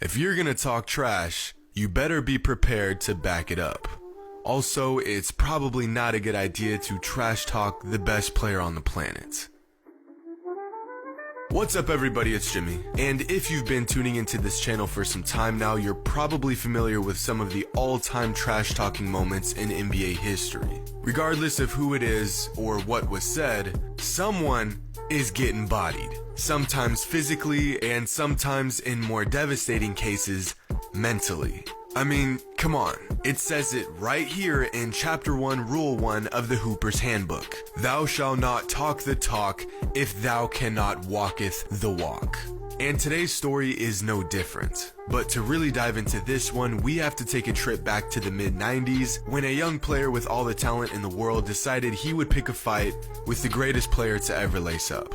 If you're gonna talk trash, you better be prepared to back it up. Also, it's probably not a good idea to trash talk the best player on the planet. What's up everybody, it's Jimmy, and if you've been tuning into this channel for some time now, you're probably familiar with some of the all-time trash talking moments in NBA history. Regardless of who it is or what was said, someone is getting bodied. Sometimes physically, and sometimes in more devastating cases, mentally. I mean, come on, it says it right here in Chapter 1, Rule 1 of the Hooper's Handbook. Thou shalt not talk the talk if thou cannot walketh the walk. And today's story is no different. But to really dive into this one, we have to take a trip back to the mid-90s when a young player with all the talent in the world decided he would pick a fight with the greatest player to ever lace up.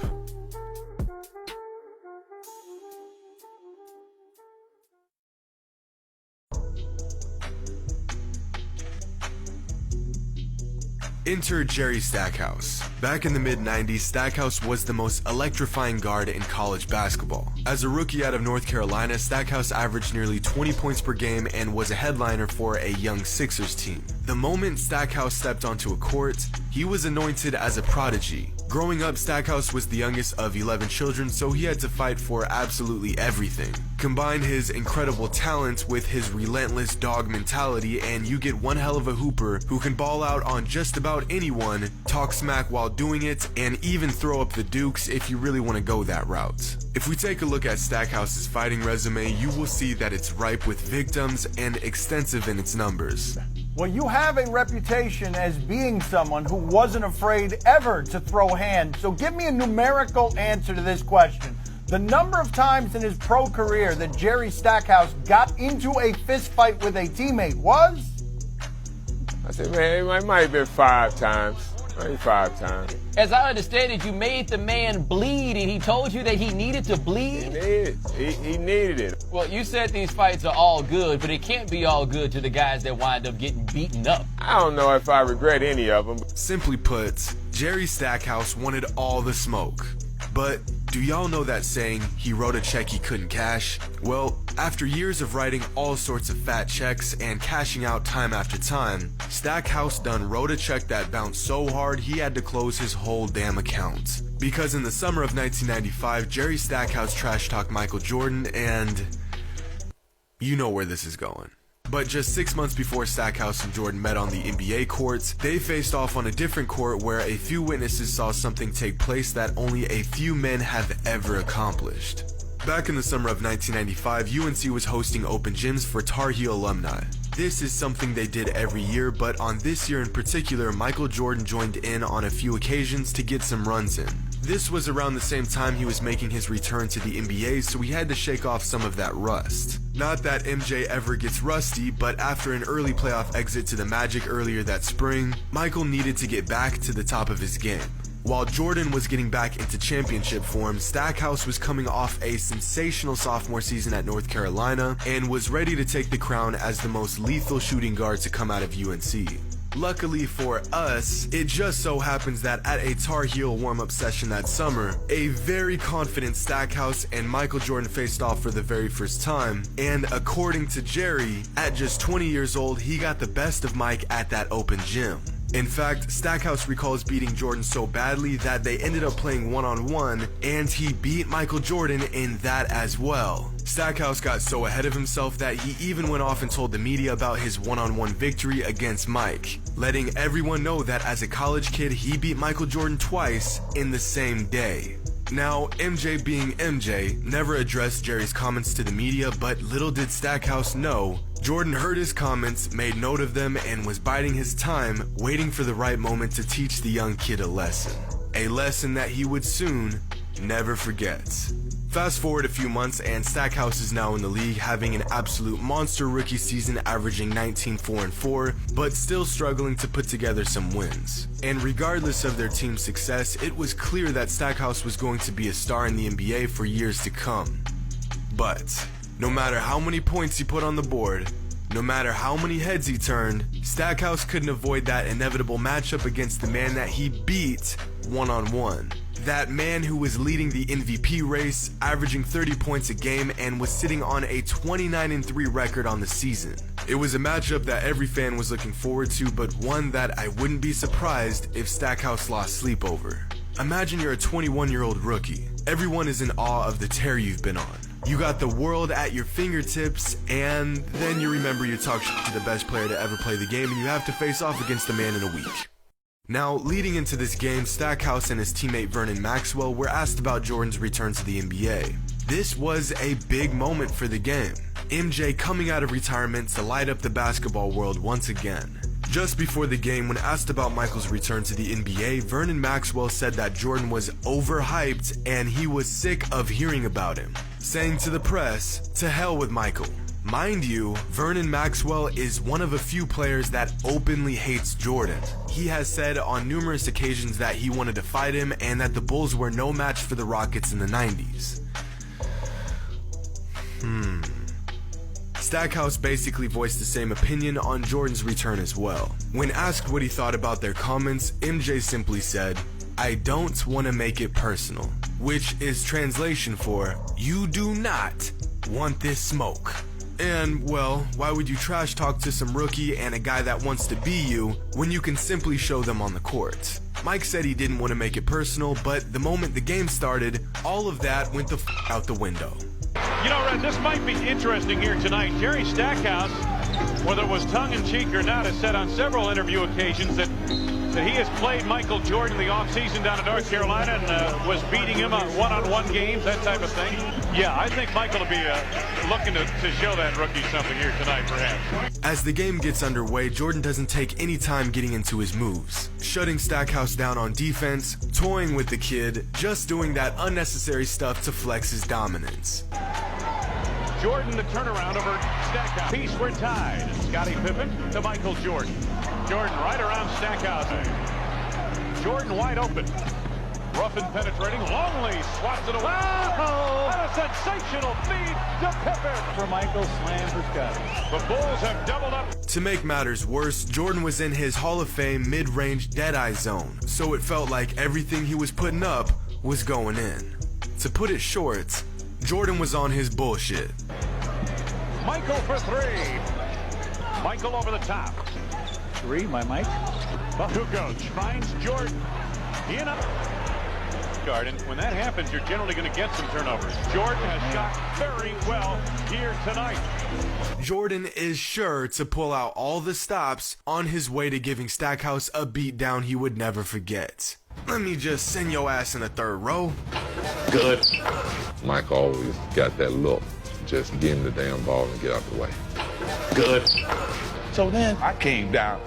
Enter Jerry Stackhouse. Back in the mid-90s, Stackhouse was the most electrifying guard in college basketball. As a rookie out of North Carolina, Stackhouse averaged nearly 20 points per game and was a headliner for a young Sixers team. The moment Stackhouse stepped onto a court, he was anointed as a prodigy. Growing up, Stackhouse was the youngest of 11 children, so he had to fight for absolutely everything. Combine his incredible talent with his relentless dog mentality and you get one hell of a hooper who can ball out on just about anyone, talk smack while doing it, and even throw up the dukes if you really want to go that route. If we take a look at Stackhouse's fighting resume, you will see that it's ripe with victims and extensive in its numbers. Well, you have a reputation as being someone who wasn't afraid ever to throw hands. So give me a numerical answer to this question. The number of times in his pro career that Jerry Stackhouse got into a fist fight with a teammate was? I said, man, it might have been 5 times. Maybe 5 times. As I understand it, you made the man bleed, and he told you that he needed to bleed? He needed it. Well, you said these fights are all good, but it can't be all good to the guys that wind up getting beaten up. I don't know if I regret any of them. Simply put, Jerry Stackhouse wanted all the smoke. But do y'all know that saying, he wrote a check he couldn't cash? Well, after years of writing all sorts of fat checks and cashing out time after time, Stackhouse done wrote a check that bounced so hard he had to close his whole damn account. Because in the summer of 1995, Jerry Stackhouse trash-talked Michael Jordan, and you know where this is going. But just 6 months before Stackhouse and Jordan met on the NBA courts, they faced off on a different court where a few witnesses saw something take place that only a few men have ever accomplished. Back in the summer of 1995, UNC was hosting open gyms for Tar Heel alumni. This is something they did every year, but on this year in particular, Michael Jordan joined in on a few occasions to get some runs in. This was around the same time he was making his return to the NBA, so he had to shake off some of that rust. Not that MJ ever gets rusty, but after an early playoff exit to the Magic earlier that spring, Michael needed to get back to the top of his game. While Jordan was getting back into championship form, Stackhouse was coming off a sensational sophomore season at North Carolina and was ready to take the crown as the most lethal shooting guard to come out of UNC. Luckily for us, it just so happens that at a Tar Heel warm-up session that summer, a very confident Stackhouse and Michael Jordan faced off for the very first time, and according to Jerry, at just 20 years old, he got the best of Mike at that open gym. In fact, Stackhouse recalls beating Jordan so badly that they ended up playing one-on-one, and he beat Michael Jordan in that as well. Stackhouse got so ahead of himself that he even went off and told the media about his one-on-one victory against Mike, letting everyone know that as a college kid he beat Michael Jordan twice in the same day. Now, MJ being MJ, never addressed Jerry's comments to the media, but little did Stackhouse know, Jordan heard his comments, made note of them, and was biding his time, waiting for the right moment to teach the young kid a lesson. A lesson that he would soon never forget. Fast forward a few months and Stackhouse is now in the league, having an absolute monster rookie season, averaging 19-4-4, but still struggling to put together some wins. And regardless of their team's success, it was clear that Stackhouse was going to be a star in the NBA for years to come. But no matter how many points he put on the board, no matter how many heads he turned, Stackhouse couldn't avoid that inevitable matchup against the man that he beat one-on-one. That man who was leading the MVP race, averaging 30 points a game, and was sitting on a 29-3 record on the season. It was a matchup that every fan was looking forward to, but one that I wouldn't be surprised if Stackhouse lost sleep over. Imagine you're a 21-year-old rookie. Everyone is in awe of the tear you've been on. You got the world at your fingertips, and then you remember you talk shit to the best player to ever play the game, and you have to face off against the man in a week. Now, leading into this game, Stackhouse and his teammate Vernon Maxwell were asked about Jordan's return to the NBA. This was a big moment for the game. MJ coming out of retirement to light up the basketball world once again. Just before the game, when asked about Michael's return to the NBA, Vernon Maxwell said that Jordan was overhyped and he was sick of hearing about him, saying to the press, "To hell with Michael." Mind you, Vernon Maxwell is one of a few players that openly hates Jordan. He has said on numerous occasions that he wanted to fight him and that the Bulls were no match for the Rockets in the 90s. Stackhouse basically voiced the same opinion on Jordan's return as well. When asked what he thought about their comments, MJ simply said, "I don't want to make it personal," which is translation for, "You do not want this smoke." And, well, why would you trash talk to some rookie and a guy that wants to be you when you can simply show them on the court? Mike said he didn't want to make it personal, but the moment the game started, all of that went the out the window. You know, Red, this might be interesting here tonight. Jerry Stackhouse, whether it was tongue-in-cheek or not, has said on several interview occasions that he has played Michael Jordan in the offseason down in North Carolina and was beating him on one-on-one games, that type of thing. Yeah, I think Michael will be looking to show that rookie something here tonight, perhaps. As the game gets underway, Jordan doesn't take any time getting into his moves, shutting Stackhouse down on defense, toying with the kid, just doing that unnecessary stuff to flex his dominance. Jordan, the turnaround over Stackhouse. Peace, we're tied. Scottie Pippen to Michael Jordan. Jordan right around Stackhouse. Jordan wide open. Rough and penetrating. Longley swats it away. Wow! And a sensational feed to Pippen. For Michael, slam for Scottie. The Bulls have doubled up. To make matters worse, Jordan was in his Hall of Fame mid-range dead-eye zone, so it felt like everything he was putting up was going in. To put it short, Jordan was on his bullshit. Michael for three. Michael over the top. Three, my Mike. Kukoc finds Jordan. In up. Garden. When that happens, you're generally going to get some turnovers. Jordan has shot very well here tonight. Jordan is sure to pull out all the stops on his way to giving Stackhouse a beatdown he would never forget. "Let me just send your ass in the third row." Good. Mike always got that look. Just give him the damn ball and get out the way. Good. So then I came down.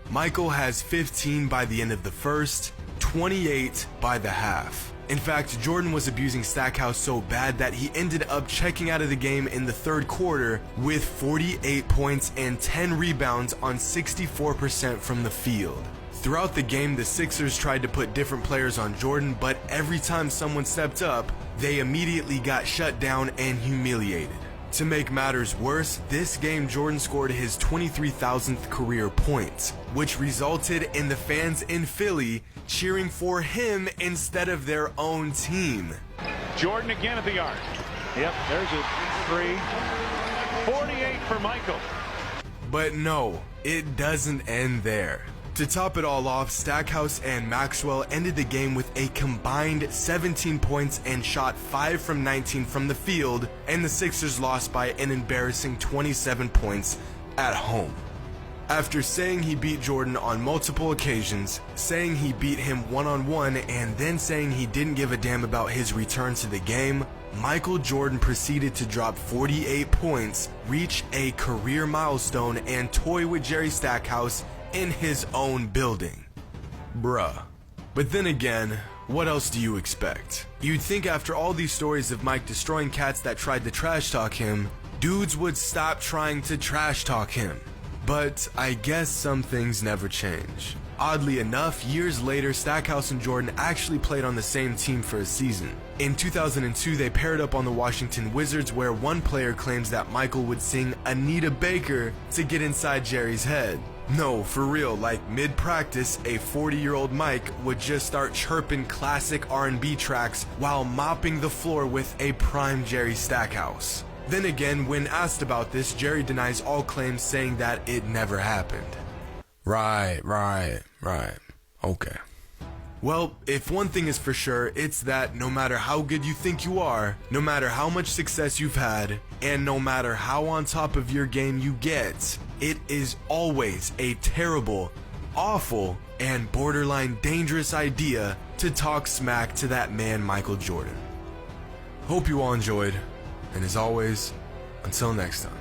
Michael has 15 by the end of the first, 28 by the half. In fact, Jordan was abusing Stackhouse so bad that he ended up checking out of the game in the third quarter with 48 points and 10 rebounds on 64% from the field. Throughout the game, the Sixers tried to put different players on Jordan, but every time someone stepped up, they immediately got shut down and humiliated. To make matters worse, this game Jordan scored his 23,000th career point, which resulted in the fans in Philly cheering for him instead of their own team. Jordan again at the arc. Yep, there's a three. 48 for Michael. But no, it doesn't end there. To top it all off, Stackhouse and Maxwell ended the game with a combined 17 points and shot 5 from 19 from the field, and the Sixers lost by an embarrassing 27 points at home. After saying he beat Jordan on multiple occasions, saying he beat him one-on-one, and then saying he didn't give a damn about his return to the game, Michael Jordan proceeded to drop 48 points, reach a career milestone, and toy with Jerry Stackhouse in his own building. Bruh. But then again, what else do you expect? You'd think after all these stories of Mike destroying cats that tried to trash talk him, dudes would stop trying to trash talk him. But I guess some things never change. Oddly enough, years later, Stackhouse and Jordan actually played on the same team for a season. In 2002, they paired up on the Washington Wizards, where one player claims that Michael would sing Anita Baker to get inside Jerry's head. No, for real, like mid-practice, a 40-year-old Mike would just start chirping classic R&B tracks while mopping the floor with a prime Jerry Stackhouse. Then again, when asked about this, Jerry denies all claims, saying that it never happened. Right. Okay. Well, if one thing is for sure, it's that no matter how good you think you are, no matter how much success you've had, and no matter how on top of your game you get, it is always a terrible, awful, and borderline dangerous idea to talk smack to that man Michael Jordan. Hope you all enjoyed, and as always, until next time.